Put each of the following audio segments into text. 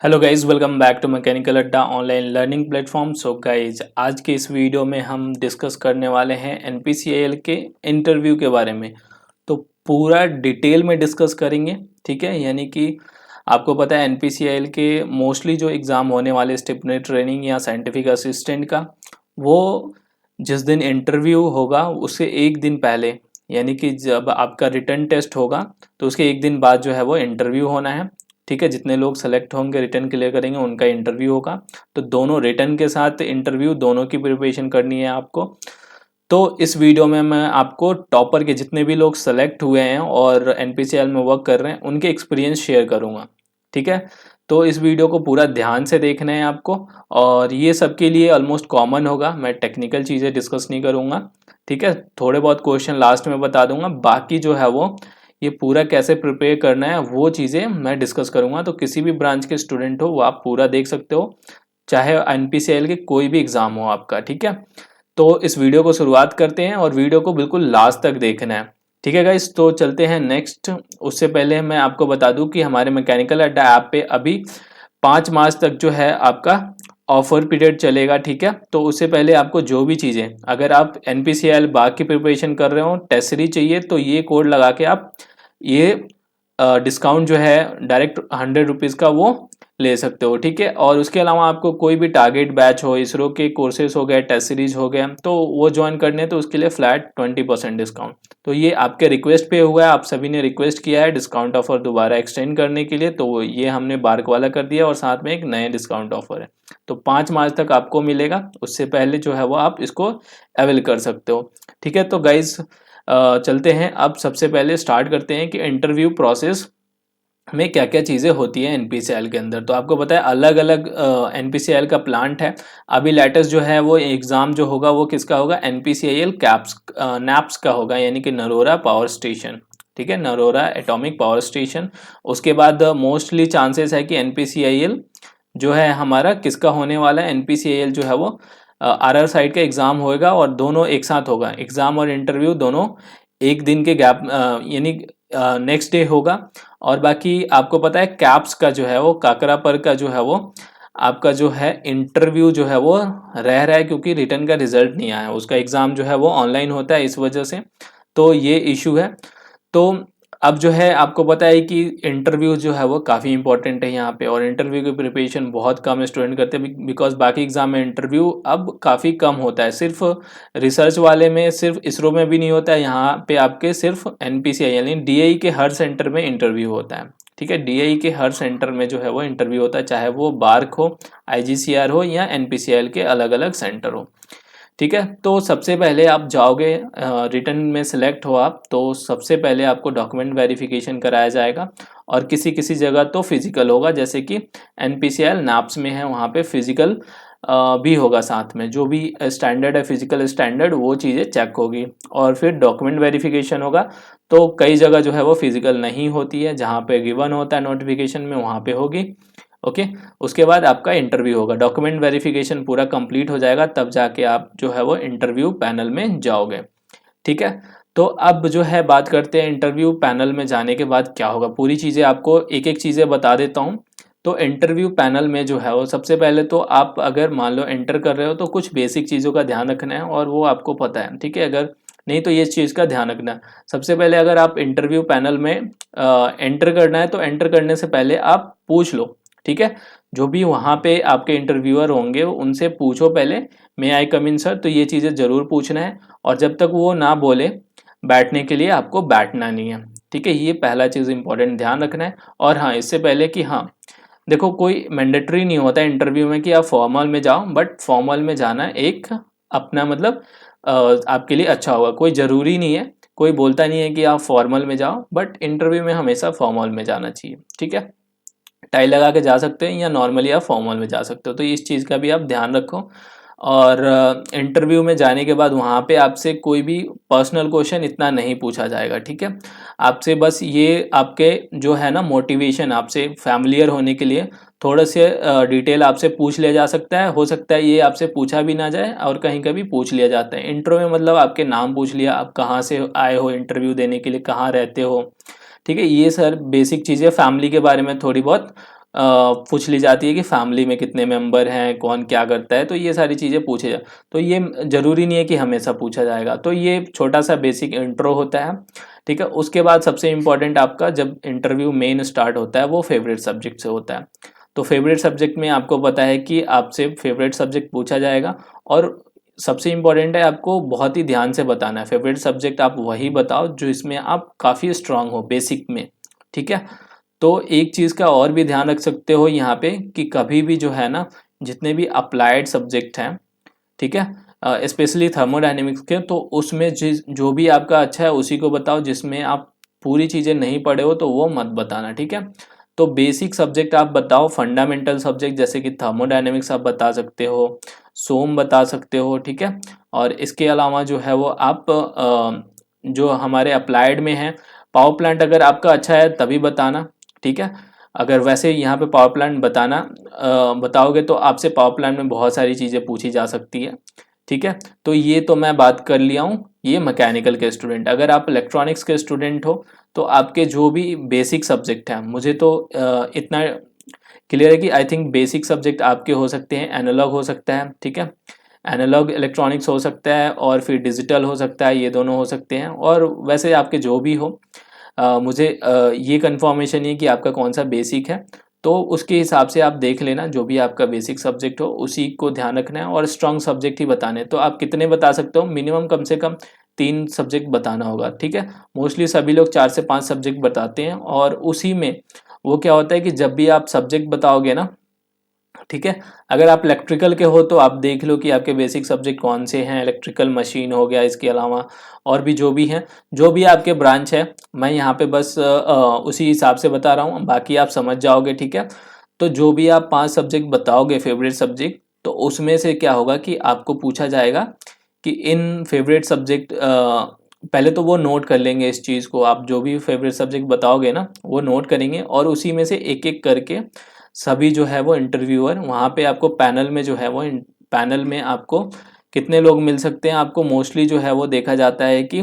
Hello guys, welcome back to mechanical Adda online learning platform. So guys, आज के इस video में हम डिस्कस करने वाले हैं एनपीसीआईएल के इंटरव्यू के बारे में। तो पूरा डिटेल में डिस्कस करेंगे, ठीक है। यानी कि आपको पता है एनपीसीआईएल के मोस्टली जो एग्ज़ाम होने वाले स्टिपनेट ट्रेनिंग या साइंटिफिक असिस्टेंट का, वो जिस दिन इंटरव्यू होगा उससे एक दिन पहले, यानी कि जब आपका रिटन टेस्ट होगा तो उसके एक दिन बाद जो है वो इंटरव्यू होना है, ठीक है। जितने लोग सेलेक्ट होंगे, रिटर्न क्लियर करेंगे, उनका इंटरव्यू होगा। तो दोनों रिटर्न के साथ इंटरव्यू, दोनों की प्रिपरेशन करनी है आपको। तो इस वीडियो में मैं आपको टॉपर के जितने भी लोग सेलेक्ट हुए हैं और एनपीसीआईएल में वर्क कर रहे हैं उनके एक्सपीरियंस शेयर करूंगा, ठीक है। तो इस वीडियो को पूरा ध्यान से देखना है आपको, और ये सबके लिए ऑलमोस्ट कॉमन होगा। मैं टेक्निकल चीज़ें डिस्कस नहीं करूँगा, ठीक है। थोड़े बहुत क्वेश्चन लास्ट में बता दूंगा, बाकी जो है वो ये पूरा कैसे प्रिपेयर करना है वो चीज़ें मैं डिस्कस करूंगा। तो किसी भी ब्रांच के स्टूडेंट हो वो आप पूरा देख सकते हो, चाहे एनपीसीआईएल के कोई भी एग्ज़ाम हो आपका, ठीक है। तो इस वीडियो को शुरुआत करते हैं और वीडियो को बिल्कुल लास्ट तक देखना है, ठीक है गाइस। तो चलते हैं नेक्स्ट। उससे पहले मैं आपको बता दूं कि हमारे मैकेनिकल अड्डा ऐप पे अभी 5 मार्च तक जो है आपका ऑफर पीरियड चलेगा, ठीक है। तो उससे पहले आपको जो भी चीज़ें, अगर आप एनपीसीआईएल बाकी की प्रिपरेशन कर रहे हो, टेस्ट सीरीज चाहिए, तो ये कोड लगा के आप ये डिस्काउंट जो है डायरेक्ट 100 रुपीज़ का वो ले सकते हो, ठीक है। और उसके अलावा आपको कोई भी टारगेट बैच हो, इसरो के कोर्सेज हो गए, टेस्ट सीरीज हो गए, तो वो ज्वाइन करने हैं तो उसके लिए फ्लैट 20% डिस्काउंट। तो ये आपके रिक्वेस्ट पे हुआ है, आप सभी ने रिक्वेस्ट किया है डिस्काउंट ऑफर दोबारा एक्सटेंड करने के लिए, तो ये हमने बार्क वाला कर दिया और साथ में एक नए डिस्काउंट ऑफर है। तो 5 मार्च तक आपको मिलेगा, उससे पहले जो है वो आप इसको अवेल कर सकते हो, ठीक है। तो गाइज चलते हैं, अब सबसे पहले स्टार्ट करते हैं कि इंटरव्यू प्रोसेस में क्या क्या चीज़ें होती है एनपीसीआईएल के अंदर। तो आपको पता है अलग अलग एनपीसीआईएल का प्लांट है। अभी लेटेस्ट जो है वो एग्ज़ाम जो होगा वो किसका होगा, एनपीसीआईएल कैप्स नैप्स का होगा, यानी कि नरोरा पावर स्टेशन, ठीक है, नरोरा एटॉमिक पावर स्टेशन। उसके बाद मोस्टली चांसेस है कि एनपीसीआईएल जो है हमारा किसका होने वाला है, एनपीसीआईएल जो है वो आरआर साइड का एग्ज़ाम होएगा और दोनों एक साथ होगा, एग्ज़ाम और इंटरव्यू दोनों एक दिन के गैप, यानी नेक्स्ट डे होगा। और बाकी आपको पता है कैप्स का जो है वो काकरा पर का जो है वो आपका जो है इंटरव्यू जो है वो रह रहा है, क्योंकि रिटर्न का रिजल्ट नहीं आया, उसका एग्ज़ाम जो है वो ऑनलाइन होता है इस वजह से, तो ये इशू है। तो अब जो है आपको पता है कि इंटरव्यू जो है वो काफ़ी इंपॉर्टेंट है यहाँ पे, और इंटरव्यू की प्रिपरेशन बहुत कम स्टूडेंट करते हैं, बिकॉज बाकी एग्जाम में इंटरव्यू अब काफ़ी कम होता है। सिर्फ रिसर्च वाले में, सिर्फ इसरो में भी नहीं होता है, यहाँ पे आपके सिर्फ एनपीसीआई यानी डीआई के हर सेंटर में इंटरव्यू होता है, ठीक है। डीआई के हर सेंटर में जो है वो इंटरव्यू होता है, चाहे वो बार्क हो, आईजीसीआर हो या एनपीसीआईएल के अलग अलग सेंटर हो, ठीक है। तो सबसे पहले आप जाओगे, रिटर्न में सिलेक्ट हो आप, तो सबसे पहले आपको डॉक्यूमेंट वेरिफिकेशन कराया जाएगा, और किसी किसी जगह तो फिजिकल होगा, जैसे कि एनपीसीआईएल नैप्स में है वहाँ पे फिजिकल भी होगा साथ में, जो भी स्टैंडर्ड है फिजिकल स्टैंडर्ड वो चीज़ें चेक होगी, और फिर डॉक्यूमेंट वेरिफिकेशन होगा। तो कई जगह जो है वो फिजिकल नहीं होती है, जहाँ पे गिवन होता है नोटिफिकेशन में वहाँ पे होगी, ओके। उसके बाद आपका इंटरव्यू होगा, डॉक्यूमेंट वेरिफिकेशन पूरा कंप्लीट हो जाएगा, तब जाके आप जो है वो इंटरव्यू पैनल में जाओगे, ठीक है। तो अब जो है बात करते हैं इंटरव्यू पैनल में जाने के बाद क्या होगा, पूरी चीज़ें आपको एक एक चीज़ें बता देता हूँ। तो इंटरव्यू पैनल में जो है वो सबसे पहले तो आप अगर मान लो एंटर कर रहे हो तो कुछ बेसिक चीज़ों का ध्यान रखना है, और वो आपको पता है, ठीक है। अगर नहीं तो ये चीज़ का ध्यान रखना है। सबसे पहले अगर आप इंटरव्यू पैनल में एंटर करना है तो एंटर करने से पहले आप पूछ लो, ठीक है। जो भी वहाँ पे आपके इंटरव्यूअर होंगे उनसे पूछो पहले, मे आई कम इन सर, तो ये चीज़ें ज़रूर पूछना है। और जब तक वो ना बोले बैठने के लिए, आपको बैठना नहीं है, ठीक है। ये पहला चीज़ इंपॉर्टेंट ध्यान रखना है। और हाँ, इससे पहले कि हाँ देखो, कोई मैंडेटरी नहीं होता है इंटरव्यू में कि आप फॉर्मल में जाओ, बट फॉर्मल में जाना एक अपना मतलब आपके लिए अच्छा होगा, कोई ज़रूरी नहीं है, कोई बोलता नहीं है कि आप फॉर्मल में जाओ, बट इंटरव्यू में हमेशा फॉर्मल में जाना चाहिए, ठीक है। टाई लगा के जा सकते हैं या नॉर्मली आप फॉर्मल में जा सकते हो, तो इस चीज़ का भी आप ध्यान रखो। और इंटरव्यू में जाने के बाद वहाँ पे आपसे कोई भी पर्सनल क्वेश्चन इतना नहीं पूछा जाएगा, ठीक है। आपसे बस ये आपके जो है ना मोटिवेशन, आपसे फैमिलियर होने के लिए थोड़े से डिटेल आपसे पूछ लिया जा सकता है, हो सकता है ये आपसे पूछा भी ना जाए, और कहीं कभी पूछ लिया जाता है इंटरव्यू में, मतलब आपके नाम पूछ लिया, आप कहाँ से आए हो इंटरव्यू देने के लिए, कहाँ रहते हो, ठीक है। ये सर बेसिक चीज़ें, फैमिली के बारे में थोड़ी बहुत पूछ ली जाती है कि फैमिली में कितने मेंबर हैं, कौन क्या करता है, तो ये सारी चीज़ें पूछे जा। तो ये ज़रूरी नहीं है कि हमेशा पूछा जाएगा। तो ये छोटा सा बेसिक इंट्रो होता है, ठीक है। उसके बाद सबसे इम्पोर्टेंट आपका जब इंटरव्यू मेन स्टार्ट होता है वो फेवरेट सब्जेक्ट से होता है। तो फेवरेट सब्जेक्ट में आपको पता है कि आपसे फेवरेट सब्जेक्ट पूछा जाएगा, और सबसे इम्पोर्टेंट है आपको बहुत ही ध्यान से बताना है। फेवरेट सब्जेक्ट आप वही बताओ जो इसमें आप काफ़ी स्ट्रांग हो बेसिक में, ठीक है। तो एक चीज़ का और भी ध्यान रख सकते हो यहाँ पे कि कभी भी जो है ना, जितने भी अप्लाइड सब्जेक्ट हैं, ठीक है, स्पेशली थर्मोडायनेमिक्स के, तो उसमें जिस जो भी आपका अच्छा है उसी को बताओ। जिसमें आप पूरी चीज़ें नहीं पढ़े हो तो वो मत बताना, ठीक है। तो बेसिक सब्जेक्ट आप बताओ, फंडामेंटल सब्जेक्ट जैसे कि थर्मोडायनेमिक्स आप बता सकते हो, सोम बता सकते हो, ठीक है। और इसके अलावा जो है वो आप जो हमारे अप्लाइड में है, पावर प्लांट अगर आपका अच्छा है तभी बताना, ठीक है। अगर वैसे यहाँ पे पावर प्लांट बताओगे तो आपसे पावर प्लांट में बहुत सारी चीज़ें पूछी जा सकती है, ठीक है। तो ये तो मैं बात कर लिया हूँ ये मैकेनिकल के स्टूडेंट। अगर आप इलेक्ट्रॉनिक्स के स्टूडेंट हो तो आपके जो भी बेसिक सब्जेक्ट हैं, मुझे तो इतना क्लियर है कि आई थिंक बेसिक सब्जेक्ट आपके हो सकते हैं, एनालॉग हो सकता है, ठीक है। एनालॉग इलेक्ट्रॉनिक्स हो सकता है, और फिर डिजिटल हो सकता है, ये दोनों हो सकते हैं। और वैसे आपके जो भी हो, मुझे ये कंफर्मेशन है कि आपका कौन सा बेसिक है, तो उसके हिसाब से आप देख लेना। जो भी आपका बेसिक सब्जेक्ट हो उसी को ध्यान रखना है, और स्ट्रॉन्ग सब्जेक्ट ही बताने। तो आप कितने बता सकते हो, मिनिमम कम से कम 3 सब्जेक्ट बताना होगा, ठीक है। मोस्टली सभी लोग 4 से 5 सब्जेक्ट बताते हैं, और उसी में वो क्या होता है कि जब भी आप सब्जेक्ट बताओगे ना, ठीक है, अगर आप इलेक्ट्रिकल के हो तो आप देख लो कि आपके बेसिक सब्जेक्ट कौन से हैं। इलेक्ट्रिकल मशीन हो गया, इसके अलावा और भी जो भी हैं, जो भी आपके ब्रांच है, मैं यहाँ पे बस उसी हिसाब से बता रहा हूँ, बाकी आप समझ जाओगे, ठीक है। तो जो भी आप 5 सब्जेक्ट बताओगे फेवरेट सब्जेक्ट, तो उसमें से क्या होगा कि आपको पूछा जाएगा कि इन फेवरेट सब्जेक्ट, पहले तो वो नोट कर लेंगे इस चीज़ को। आप जो भी फेवरेट सब्जेक्ट बताओगे ना वो नोट करेंगे, और उसी में से एक एक करके सभी जो है वो इंटरव्यूअर वहाँ पे आपको पैनल में जो है वो पैनल में आपको कितने लोग मिल सकते हैं, आपको मोस्टली जो है वो देखा जाता है कि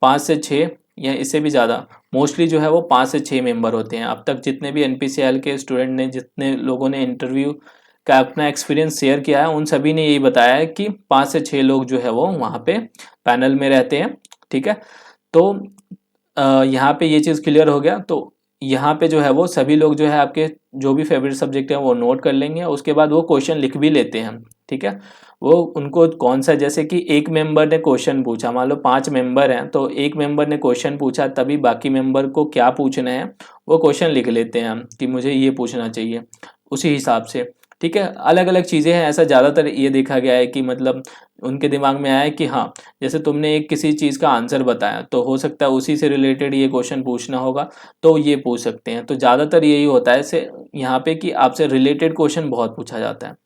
5 से 6 या इससे भी ज़्यादा, मोस्टली जो है वो 5 से 6 मेंबर होते हैं। अब तक जितने भी एनपीसीएल के स्टूडेंट ने, जितने लोगों ने इंटरव्यू का अपना एक्सपीरियंस शेयर किया है, उन सभी ने यही बताया है कि 5 से 6 लोग जो है वो वहाँ पे पैनल में रहते हैं, ठीक है। तो यहाँ पे ये चीज़ क्लियर हो गया। तो यहाँ पे जो है वो सभी लोग जो है आपके जो भी फेवरेट सब्जेक्ट है वो नोट कर लेंगे। उसके बाद वो क्वेश्चन लिख भी लेते हैं, ठीक है। वो उनको कौन सा, जैसे कि एक मेंबर ने क्वेश्चन पूछा, मान लो 5 मेंबर हैं, तो एक मेंबर ने क्वेश्चन पूछा, तभी बाकी मेंबर को क्या पूछना है वो क्वेश्चन लिख लेते हैं हम कि मुझे ये पूछना चाहिए, उसी हिसाब से, ठीक है। अलग अलग चीज़ें हैं, ऐसा ज़्यादातर ये देखा गया है कि मतलब उनके दिमाग में आया है कि हाँ, जैसे तुमने एक किसी चीज़ का आंसर बताया तो हो सकता है उसी से रिलेटेड ये क्वेश्चन पूछना होगा, तो ये पूछ सकते हैं। तो ज़्यादातर यही होता है से यहाँ पे कि आपसे रिलेटेड क्वेश्चन बहुत पूछा जाता है।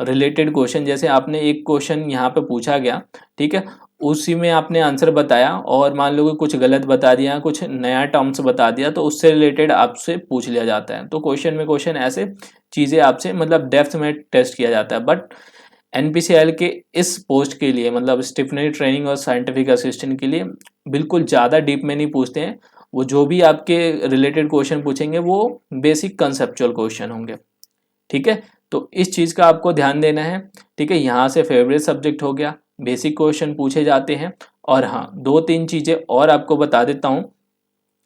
रिलेटेड क्वेश्चन, जैसे आपने एक क्वेश्चन यहाँ पे पूछा गया, ठीक है, उसी में आपने आंसर बताया, और मान लो कि कुछ गलत बता दिया, कुछ नया टर्म्स बता दिया, तो उससे रिलेटेड आपसे पूछ लिया जाता है। तो क्वेश्चन में क्वेश्चन ऐसे चीज़ें आपसे मतलब डेप्थ में टेस्ट किया जाता है। बट एनपीसीएल के इस पोस्ट के लिए, मतलब स्टिफनरी ट्रेनिंग और साइंटिफिक असिस्टेंट के लिए, बिल्कुल ज़्यादा डीप में नहीं पूछते हैं। वो जो भी आपके रिलेटेड क्वेश्चन पूछेंगे वो बेसिक कंसेप्चुअल क्वेश्चन होंगे, ठीक है। तो इस चीज़ का आपको ध्यान देना है, ठीक है। यहाँ से फेवरेट सब्जेक्ट हो गया, बेसिक क्वेश्चन पूछे जाते हैं। और हाँ, 2-3 चीज़ें और आपको बता देता हूँ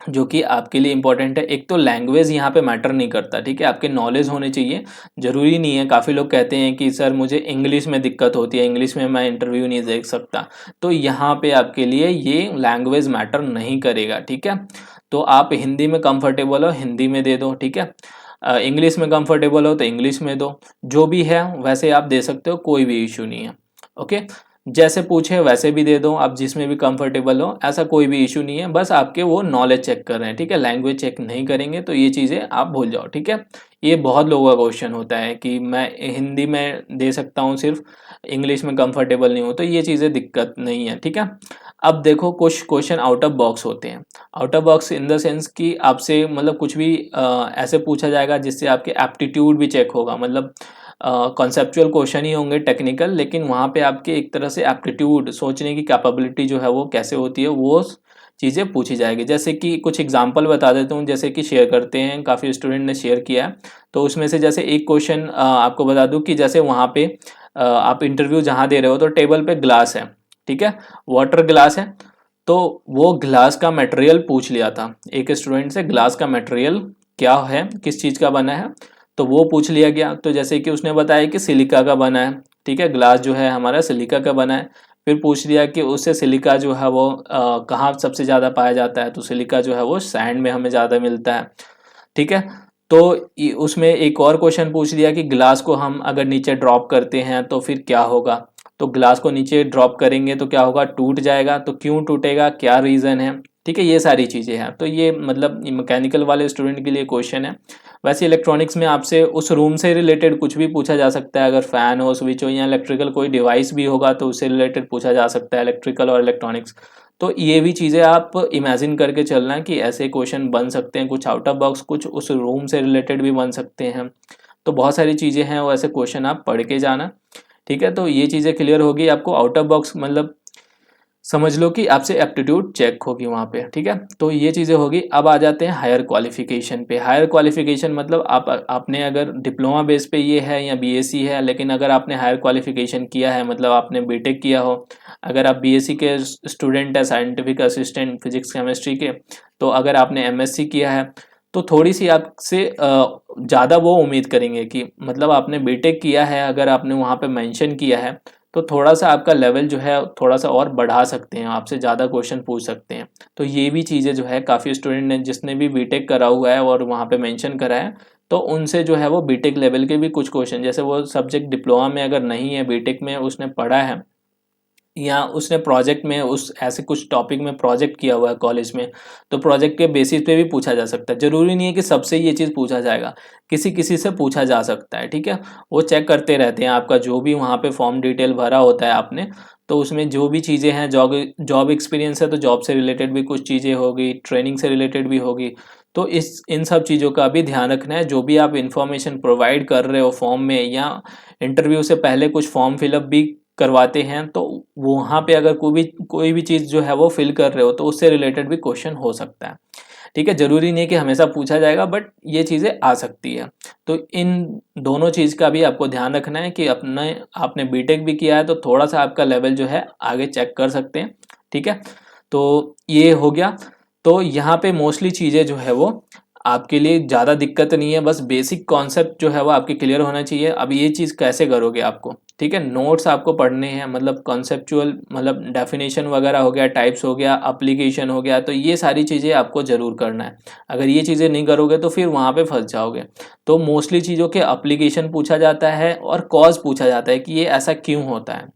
जो कि आपके लिए इंपॉर्टेंट है। एक तो लैंग्वेज यहाँ पे मैटर नहीं करता, ठीक है, आपके नॉलेज होने चाहिए। ज़रूरी नहीं है, काफ़ी लोग कहते हैं कि सर मुझे इंग्लिश में दिक्कत होती है, इंग्लिश में मैं इंटरव्यू नहीं दे सकता। तो यहाँ पे आपके लिए ये लैंग्वेज मैटर नहीं करेगा, ठीक है। तो आप हिंदी में कंफर्टेबल हो हिंदी में दे दो, ठीक है। इंग्लिश में कंफर्टेबल हो तो इंग्लिश में दो, जो भी है वैसे आप दे सकते हो, कोई भी इशू नहीं है, ओके। जैसे पूछे वैसे भी दे दो आप, जिसमें भी कंफर्टेबल हो, ऐसा कोई भी इशू नहीं है। बस आपके वो नॉलेज चेक कर रहे हैं, ठीक है, लैंग्वेज चेक नहीं करेंगे, तो ये चीज़ें आप भूल जाओ, ठीक है। ये बहुत लोगों का क्वेश्चन होता है कि मैं हिंदी में दे सकता हूँ सिर्फ, इंग्लिश में कंफर्टेबल नहीं हूँ, तो ये चीज़ें दिक्कत नहीं है, ठीक है। अब देखो, कुछ क्वेश्चन आउट ऑफ बॉक्स होते हैं। Out of box in the sense कि आपसे मतलब कुछ भी ऐसे पूछा जाएगा जिससे आपके एप्टीट्यूड भी चेक होगा, मतलब कॉन्सेप्चुअल क्वेश्चन ही होंगे टेक्निकल, लेकिन वहाँ पे आपके एक तरह से एप्टीट्यूड, सोचने की कैपेबिलिटी जो है वो कैसे होती है वो चीज़ें पूछी जाएगी। जैसे कि कुछ एग्जांपल बता देता हूँ, जैसे कि शेयर करते हैं, काफ़ी स्टूडेंट ने शेयर किया है। तो उसमें से जैसे एक क्वेश्चन आपको बता दूँ कि जैसे वहाँ पे आप इंटरव्यू जहाँ दे रहे हो तो टेबल पे ग्लास है, ठीक है, वाटर ग्लास है। तो वो ग्लास का मटेरियल पूछ लिया था एक स्टूडेंट से, ग्लास का मटेरियल क्या है, किस चीज़ का बना है, तो वो पूछ लिया गया। तो जैसे कि उसने बताया कि सिलिका का बना है, ठीक है, ग्लास जो है हमारा सिलिका का बना है। फिर पूछ लिया कि उससे सिलिका जो है वो कहाँ सबसे ज़्यादा पाया जाता है, तो सिलिका जो है वो सैंड में हमें ज़्यादा मिलता है, ठीक है। तो उसमें एक और क्वेश्चन पूछ लिया कि ग्लास को हम अगर नीचे ड्रॉप करते हैं तो फिर क्या होगा, तो ग्लास को नीचे ड्रॉप करेंगे तो क्या होगा, टूट जाएगा, तो क्यों टूटेगा, क्या रीज़न है, ठीक है, ये सारी चीज़ें हैं। तो ये मतलब मैकेनिकल वाले स्टूडेंट के लिए क्वेश्चन है। वैसे इलेक्ट्रॉनिक्स में आपसे उस रूम से रिलेटेड कुछ भी पूछा जा सकता है, अगर फ़ैन हो, स्विच हो या इलेक्ट्रिकल कोई डिवाइस भी होगा तो उससे रिलेटेड पूछा जा सकता है, इलेक्ट्रिकल और इलेक्ट्रॉनिक्स। तो ये भी चीज़ें आप इमेजिन करके चलना कि ऐसे क्वेश्चन बन सकते हैं, कुछ आउट ऑफ बॉक्स, कुछ उस रूम से रिलेटेड भी बन सकते हैं। तो बहुत सारी चीज़ें हैं, वो ऐसे क्वेश्चन आप पढ़ के जाना, ठीक है। तो ये चीज़ें क्लियर होगी आपको, आउट ऑफ बॉक्स मतलब समझ लो कि आपसे एप्टीट्यूड चेक होगी वहाँ पे, ठीक है। तो ये चीज़ें होगी। अब आ जाते हैं हायर क्वालिफिकेशन पे। हायर क्वालिफिकेशन मतलब आपने अगर डिप्लोमा बेस पे ये है या बीएससी है, लेकिन अगर आपने हायर क्वालिफिकेशन किया है, मतलब आपने बीटेक किया हो, अगर आप बीएससी के स्टूडेंट है, साइंटिफिक असिस्टेंट फिजिक्स केमिस्ट्री के, तो अगर आपने एमएससी किया है तो थोड़ी सी आपसे ज़्यादा वो उम्मीद करेंगे कि मतलब आपने बीटेक किया है, अगर आपने वहाँ पे मेंशन किया है तो थोड़ा सा आपका लेवल जो है थोड़ा सा और बढ़ा सकते हैं, आपसे ज़्यादा क्वेश्चन पूछ सकते हैं। तो ये भी चीज़ें जो है काफ़ी स्टूडेंट ने जिसने भी बीटेक करा हुआ है और वहाँ पे मेंशन करा है, तो उनसे जो है वो बीटेक लेवल के भी कुछ क्वेश्चन, जैसे वो सब्जेक्ट डिप्लोमा में अगर नहीं है, बीटेक में उसने पढ़ा है या उसने प्रोजेक्ट में उस ऐसे कुछ टॉपिक में प्रोजेक्ट किया हुआ है कॉलेज में, तो प्रोजेक्ट के बेसिस पे भी पूछा जा सकता है। ज़रूरी नहीं है कि सबसे ये चीज़ पूछा जाएगा, किसी किसी से पूछा जा सकता है, ठीक है। वो चेक करते रहते हैं आपका जो भी वहाँ पे फॉर्म डिटेल भरा होता है आपने, तो उसमें जो भी चीज़ें हैं, जॉब जॉब एक्सपीरियंस है तो जॉब से रिलेटेड भी कुछ चीज़ें होगी, ट्रेनिंग से रिलेटेड भी होगी। तो इस इन सब चीज़ों का भी ध्यान रखना है। जो भी आप इन्फॉर्मेशन प्रोवाइड कर रहे हो फॉर्म में, या इंटरव्यू से पहले कुछ फॉर्म फिलअप भी करवाते हैं, तो वहाँ पे अगर कोई भी चीज़ जो है वो फिल कर रहे हो तो उससे रिलेटेड भी क्वेश्चन हो सकता है, ठीक है। ज़रूरी नहीं है कि हमेशा पूछा जाएगा, बट ये चीज़ें आ सकती है। तो इन दोनों चीज़ का भी आपको ध्यान रखना है कि आपने बीटेक भी किया है तो थोड़ा सा आपका लेवल जो है आगे चेक कर सकते हैं, ठीक है। तो ये हो गया। तो यहाँ पे मोस्टली चीज़ें जो है वो आपके लिए ज़्यादा दिक्कत नहीं है, बस बेसिक कॉन्सेप्ट जो है वो आपके क्लियर होना चाहिए। अब ये चीज़ कैसे करोगे आपको, ठीक है, नोट्स आपको पढ़ने हैं, मतलब कॉन्सेप्चुअल, मतलब डेफिनेशन वगैरह हो गया, टाइप्स हो गया, एप्लीकेशन हो गया, तो ये सारी चीज़ें आपको ज़रूर करना है। अगर ये चीज़ें नहीं करोगे तो फिर वहाँ पे फंस जाओगे। तो मोस्टली चीज़ों के एप्लीकेशन पूछा जाता है और कॉज पूछा जाता है कि ये ऐसा क्यों होता है,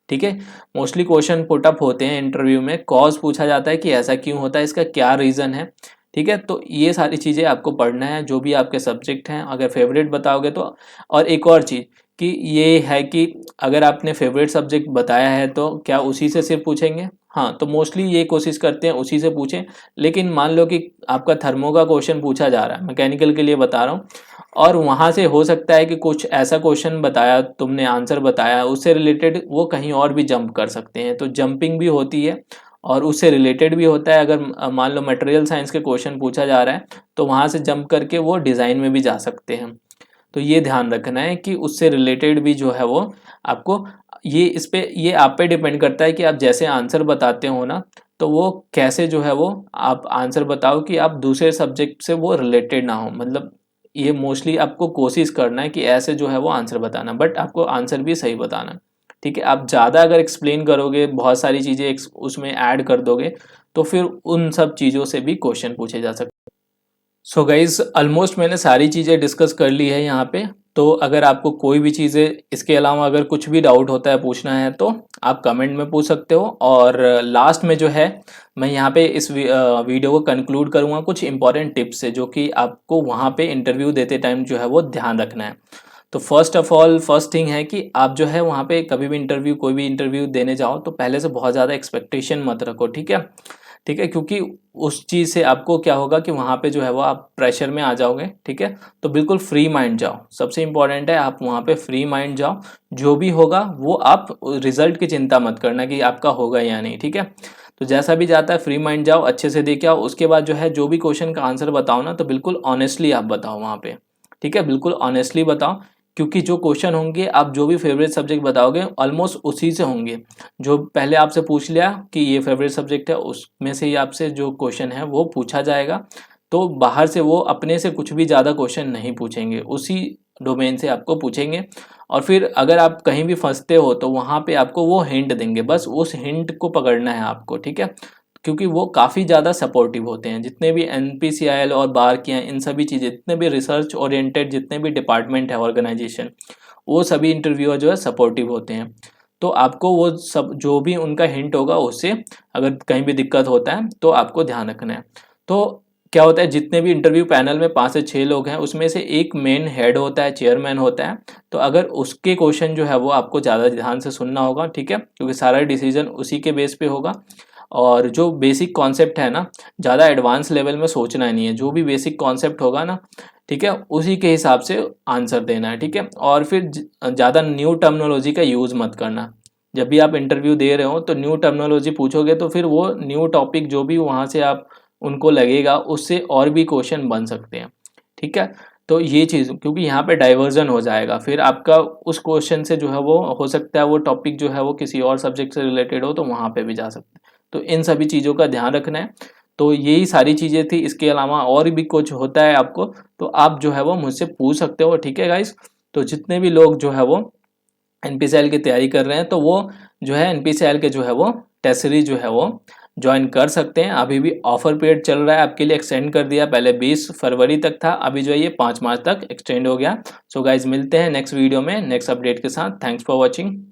ठीक है। मोस्टली क्वेश्चन पुटअप होते हैं इंटरव्यू में, कॉज पूछा जाता है कि ऐसा क्यों होता है, इसका क्या रीज़न है, ठीक है। तो ये सारी चीज़ें आपको पढ़ना है, जो भी आपके सब्जेक्ट हैं, अगर फेवरेट बताओगे तो। और एक और चीज़ कि ये है कि अगर आपने फेवरेट सब्जेक्ट बताया है तो क्या उसी से सिर्फ पूछेंगे, हाँ, तो मोस्टली ये कोशिश करते हैं उसी से पूछें। लेकिन मान लो कि आपका थर्मो का क्वेश्चन पूछा जा रहा है, मैकेनिकल के लिए बता रहा हूँ, और वहाँ से हो सकता है कि कुछ ऐसा क्वेश्चन बताया, तुमने आंसर बताया, उससे रिलेटेड वो कहीं और भी जंप कर सकते हैं, तो जंपिंग भी होती है और उससे रिलेटेड भी होता है। अगर मान लो मटेरियल साइंस के क्वेश्चन पूछा जा रहा है तो वहाँ से जंप करके वो डिज़ाइन में भी जा सकते हैं। तो ये ध्यान रखना है कि उससे रिलेटेड भी जो है वो आपको, ये आप पे डिपेंड करता है कि आप जैसे आंसर बताते हो ना, तो वो कैसे जो है वो आप आंसर बताओ कि आप दूसरे सब्जेक्ट से वो रिलेटेड ना हो। मतलब ये मोस्टली आपको कोशिश करना है कि ऐसे जो है वो आंसर बताना, बट आपको आंसर भी सही बताना, ठीक है। आप ज़्यादा अगर एक्सप्लेन करोगे, बहुत सारी चीज़ें उसमें ऐड कर दोगे, तो फिर उन सब चीज़ों से भी क्वेश्चन पूछे जा सकते हैं। सो गाइज ऑलमोस्ट मैंने सारी चीज़ें डिस्कस कर ली है यहाँ पे। तो अगर आपको कोई भी चीज़ें इसके अलावा अगर कुछ भी डाउट होता है, पूछना है, तो आप कमेंट में पूछ सकते हो। और लास्ट में जो है मैं यहाँ पे इस वीडियो को कंक्लूड करूँगा कुछ इंपॉर्टेंट टिप्स से, जो कि आपको वहाँ पे इंटरव्यू देते टाइम जो है वो ध्यान रखना है। तो first of all first thing है कि आप जो है वहाँ पे कभी भी कोई भी इंटरव्यू देने जाओ तो पहले से बहुत ज़्यादा एक्सपेक्टेशन मत रखो, ठीक है। ठीक है, क्योंकि उस चीज़ से आपको क्या होगा कि वहाँ पे जो है वो आप प्रेशर में आ जाओगे। ठीक है, तो बिल्कुल फ्री माइंड जाओ, सबसे इम्पोर्टेंट है आप वहाँ पे फ्री माइंड जाओ, जो भी होगा वो आप रिजल्ट की चिंता मत करना कि आपका होगा या नहीं। ठीक है, तो जैसा भी जाता है फ्री माइंड जाओ, अच्छे से देख आओ, उसके बाद जो है जो भी क्वेश्चन का आंसर बताओ ना, तो बिल्कुल ऑनेस्टली आप बताओ वहाँ पे। ठीक है, बिल्कुल ऑनेस्टली बताओ, क्योंकि जो क्वेश्चन होंगे आप जो भी फेवरेट सब्जेक्ट बताओगे ऑलमोस्ट उसी से होंगे। जो पहले आपसे पूछ लिया कि ये फेवरेट सब्जेक्ट है, उसमें से ही आपसे जो क्वेश्चन है वो पूछा जाएगा। तो बाहर से वो अपने से कुछ भी ज़्यादा क्वेश्चन नहीं पूछेंगे, उसी डोमेन से आपको पूछेंगे। और फिर अगर आप कहीं भी फंसते हो तो वहाँ पे आपको वो हिंट देंगे, बस उस हिंट को पकड़ना है आपको। ठीक है, क्योंकि वो काफ़ी ज़्यादा सपोर्टिव होते हैं, जितने भी एनपीसीआईएल और बार की हैं इन सभी चीज़ें, जितने भी रिसर्च ओरिएंटेड जितने भी डिपार्टमेंट है ऑर्गेनाइजेशन, वो सभी इंटरव्यूअर जो है सपोर्टिव होते हैं। तो आपको वो सब जो भी उनका हिंट होगा उससे अगर कहीं भी दिक्कत होता है तो आपको ध्यान रखना है। तो क्या होता है, जितने भी इंटरव्यू पैनल में 5 से 6 लोग हैं उसमें से एक मेन हेड होता है, चेयरमैन होता है। तो अगर उसके क्वेश्चन जो है वो आपको ज़्यादा ध्यान से सुनना होगा। ठीक है, क्योंकि सारा डिसीजन उसी के बेस पे होगा। और जो बेसिक कॉन्सेप्ट है ना, ज़्यादा एडवांस लेवल में सोचना नहीं है, जो भी बेसिक कॉन्सेप्ट होगा ना, ठीक है, उसी के हिसाब से आंसर देना है। ठीक है, और फिर ज़्यादा न्यू टर्मिनोलॉजी का यूज़ मत करना। जब भी आप इंटरव्यू दे रहे हो तो न्यू टर्मिनोलॉजी पूछोगे तो फिर वो न्यू टॉपिक जो भी वहाँ से आप उनको लगेगा उससे और भी क्वेश्चन बन सकते हैं। ठीक है, तो ये चीज़, क्योंकि यहाँ पे डाइवर्जन हो जाएगा, फिर आपका उस क्वेश्चन से जो है वो हो सकता है वो टॉपिक जो है वो किसी और सब्जेक्ट से रिलेटेड हो, तो वहाँ पे भी जा सकते हैं। तो इन सभी चीज़ों का ध्यान रखना है। तो यही सारी चीज़ें थी, इसके अलावा और भी कुछ होता है आपको तो आप जो है वो मुझसे पूछ सकते हो। ठीक है गाइस, तो जितने भी लोग जो है वो एनपीसीआईएल की तैयारी कर रहे हैं तो वो जो है एनपीसीआईएल के जो है वो टेस्ट सीरीज जो है वो ज्वाइन कर सकते हैं। अभी भी ऑफर पीरियड चल रहा है, आपके लिए एक्सटेंड कर दिया, पहले 20 फरवरी तक था, अभी जो है ये 5 मार्च तक एक्सटेंड हो गया। सो गाइज मिलते हैं नेक्स्ट वीडियो में नेक्स्ट अपडेट के साथ। Thanks for watching.